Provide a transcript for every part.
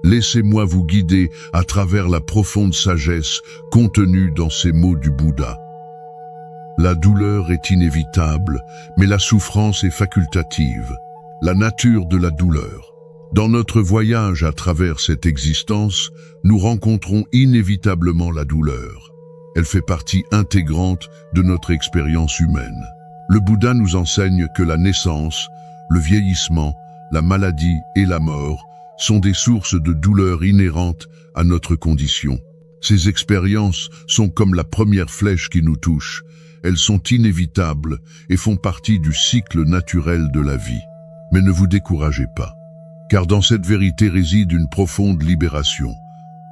Laissez-moi vous guider à travers la profonde sagesse contenue dans ces mots du Bouddha. La douleur est inévitable, mais la souffrance est facultative. La nature de la douleur. Dans notre voyage à travers cette existence, nous rencontrons inévitablement la douleur. Elle fait partie intégrante de notre expérience humaine. Le Bouddha nous enseigne que la naissance, le vieillissement, la maladie et la mort sont des sources de douleur inhérentes à notre condition. Ces expériences sont comme la première flèche qui nous touche. Elles sont inévitables et font partie du cycle naturel de la vie. Mais ne vous découragez pas, car dans cette vérité réside une profonde libération.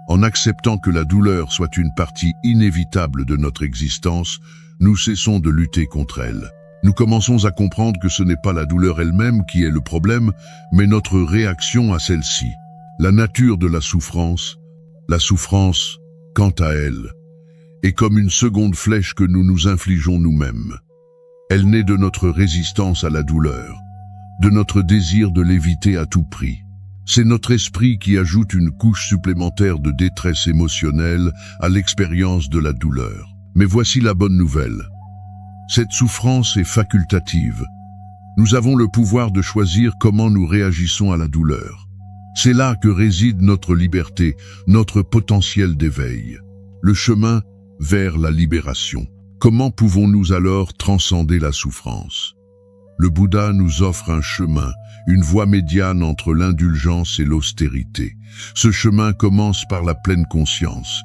En acceptant que la douleur soit une partie inévitable de notre existence, nous cessons de lutter contre elle. Nous commençons à comprendre que ce n'est pas la douleur elle-même qui est le problème, mais notre réaction à celle-ci. La nature de la souffrance, quant à elle, est comme une seconde flèche que nous nous infligeons nous-mêmes. Elle naît de notre résistance à la douleur, de notre désir de l'éviter à tout prix. C'est notre esprit qui ajoute une couche supplémentaire de détresse émotionnelle à l'expérience de la douleur. Mais voici la bonne nouvelle. Cette souffrance est facultative. Nous avons le pouvoir de choisir comment nous réagissons à la douleur. C'est là que réside notre liberté, notre potentiel d'éveil. Le chemin vers la libération. Comment pouvons-nous alors transcender la souffrance? Le Bouddha nous offre un chemin, une voie médiane entre l'indulgence et l'austérité. Ce chemin commence par la pleine conscience.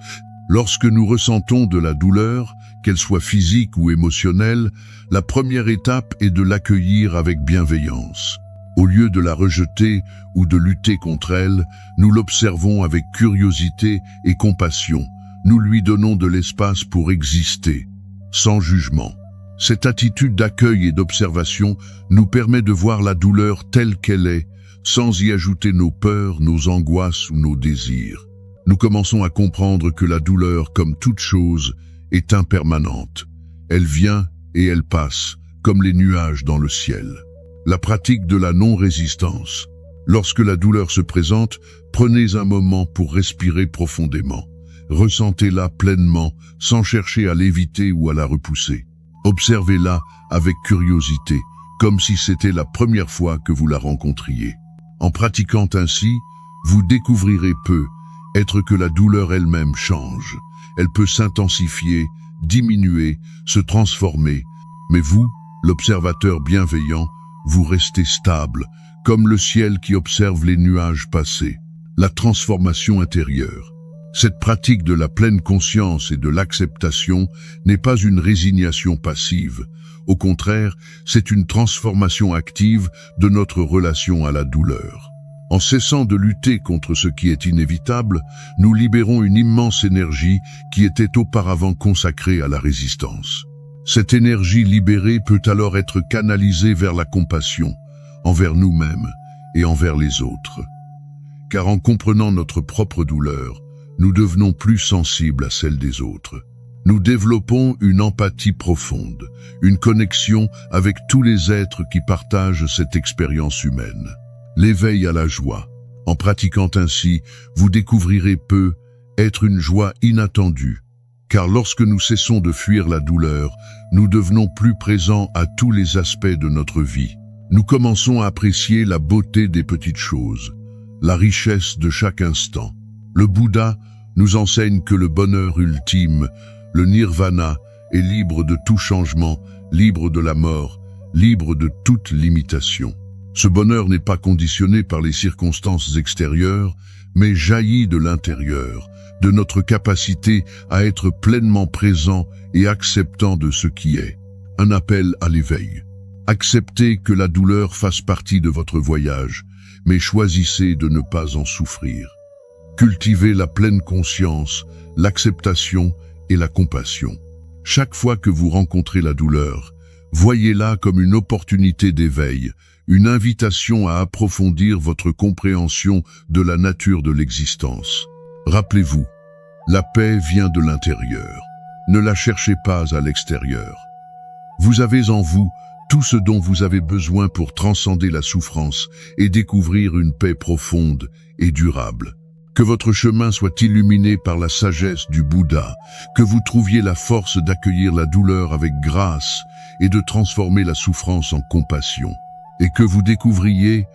Lorsque nous ressentons de la douleur, qu'elle soit physique ou émotionnelle, la première étape est de l'accueillir avec bienveillance. Au lieu de la rejeter ou de lutter contre elle, nous l'observons avec curiosité et compassion. Nous lui donnons de l'espace pour exister, sans jugement. Cette attitude d'accueil et d'observation nous permet de voir la douleur telle qu'elle est, sans y ajouter nos peurs, nos angoisses ou nos désirs. Nous commençons à comprendre que la douleur, comme toute chose, est impermanente. Elle vient et elle passe, comme les nuages dans le ciel. La pratique de la non-résistance. Lorsque la douleur se présente, prenez un moment pour respirer profondément. Ressentez-la pleinement, sans chercher à l'éviter ou à la repousser. Observez-la avec curiosité, comme si c'était la première fois que vous la rencontriez. En pratiquant ainsi, vous découvrirez être que la douleur elle-même change. Elle peut s'intensifier, diminuer, se transformer. Mais vous, l'observateur bienveillant, vous restez stable, comme le ciel qui observe les nuages passer. La transformation intérieure. Cette pratique de la pleine conscience et de l'acceptation n'est pas une résignation passive. Au contraire, c'est une transformation active de notre relation à la douleur. En cessant de lutter contre ce qui est inévitable, nous libérons une immense énergie qui était auparavant consacrée à la résistance. Cette énergie libérée peut alors être canalisée vers la compassion, envers nous-mêmes et envers les autres. Car en comprenant notre propre douleur, nous devenons plus sensibles à celle des autres. Nous développons une empathie profonde, une connexion avec tous les êtres qui partagent cette expérience humaine. L'éveil à la joie. En pratiquant ainsi, vous découvrirez être une joie inattendue. Car lorsque nous cessons de fuir la douleur, nous devenons plus présents à tous les aspects de notre vie. Nous commençons à apprécier la beauté des petites choses, la richesse de chaque instant. Le Bouddha nous enseigne que le bonheur ultime, le nirvana, est libre de tout changement, libre de la mort, libre de toute limitation. Ce bonheur n'est pas conditionné par les circonstances extérieures, mais jaillit de l'intérieur, de notre capacité à être pleinement présent et acceptant de ce qui est. Un appel à l'éveil. Acceptez que la douleur fasse partie de votre voyage, mais choisissez de ne pas en souffrir. Cultivez la pleine conscience, l'acceptation et la compassion. Chaque fois que vous rencontrez la douleur, voyez-la comme une opportunité d'éveil, une invitation à approfondir votre compréhension de la nature de l'existence. Rappelez-vous, la paix vient de l'intérieur. Ne la cherchez pas à l'extérieur. Vous avez en vous tout ce dont vous avez besoin pour transcender la souffrance et découvrir une paix profonde et durable. Que votre chemin soit illuminé par la sagesse du Bouddha, que vous trouviez la force d'accueillir la douleur avec grâce et de transformer la souffrance en compassion, et que vous découvriez,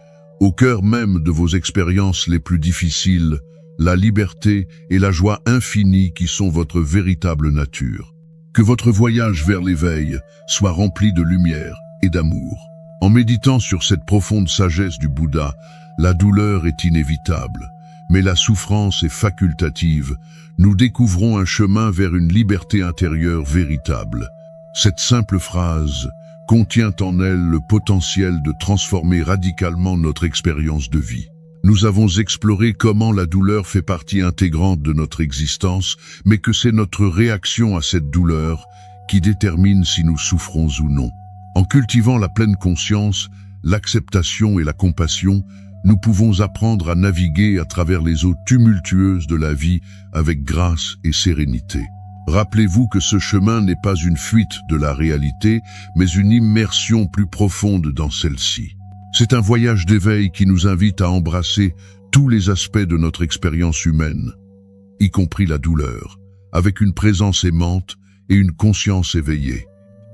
au cœur même de vos expériences les plus difficiles, la liberté et la joie infinie qui sont votre véritable nature. Que votre voyage vers l'éveil soit rempli de lumière et d'amour. En méditant sur cette profonde sagesse du Bouddha, la douleur est inévitable, mais la souffrance est facultative. Nous découvrons un chemin vers une liberté intérieure véritable. Cette simple phrase contient en elle le potentiel de transformer radicalement notre expérience de vie. Nous avons exploré comment la douleur fait partie intégrante de notre existence, mais que c'est notre réaction à cette douleur qui détermine si nous souffrons ou non. En cultivant la pleine conscience, l'acceptation et la compassion, nous pouvons apprendre à naviguer à travers les eaux tumultueuses de la vie avec grâce et sérénité. Rappelez-vous que ce chemin n'est pas une fuite de la réalité, mais une immersion plus profonde dans celle-ci. C'est un voyage d'éveil qui nous invite à embrasser tous les aspects de notre expérience humaine, y compris la douleur, avec une présence aimante et une conscience éveillée.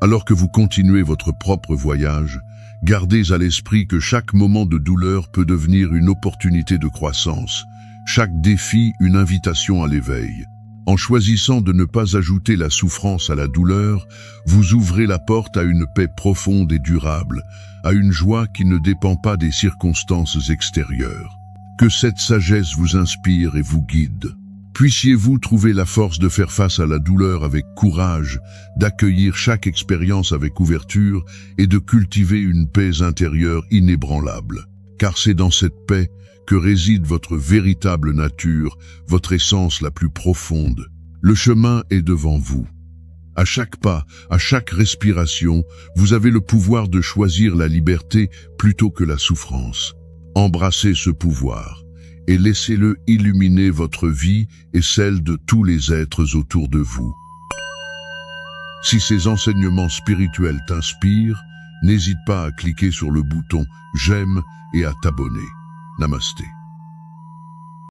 Alors que vous continuez votre propre voyage, gardez à l'esprit que chaque moment de douleur peut devenir une opportunité de croissance, chaque défi une invitation à l'éveil. En choisissant de ne pas ajouter la souffrance à la douleur, vous ouvrez la porte à une paix profonde et durable, à une joie qui ne dépend pas des circonstances extérieures. Que cette sagesse vous inspire et vous guide. Puissiez-vous trouver la force de faire face à la douleur avec courage, d'accueillir chaque expérience avec ouverture et de cultiver une paix intérieure inébranlable. Car c'est dans cette paix que réside votre véritable nature, votre essence la plus profonde. Le chemin est devant vous. À chaque pas, à chaque respiration, vous avez le pouvoir de choisir la liberté plutôt que la souffrance. Embrassez ce pouvoir et laissez-le illuminer votre vie et celle de tous les êtres autour de vous. Si ces enseignements spirituels t'inspirent, n'hésite pas à cliquer sur le bouton « J'aime » et à t'abonner. Namasté.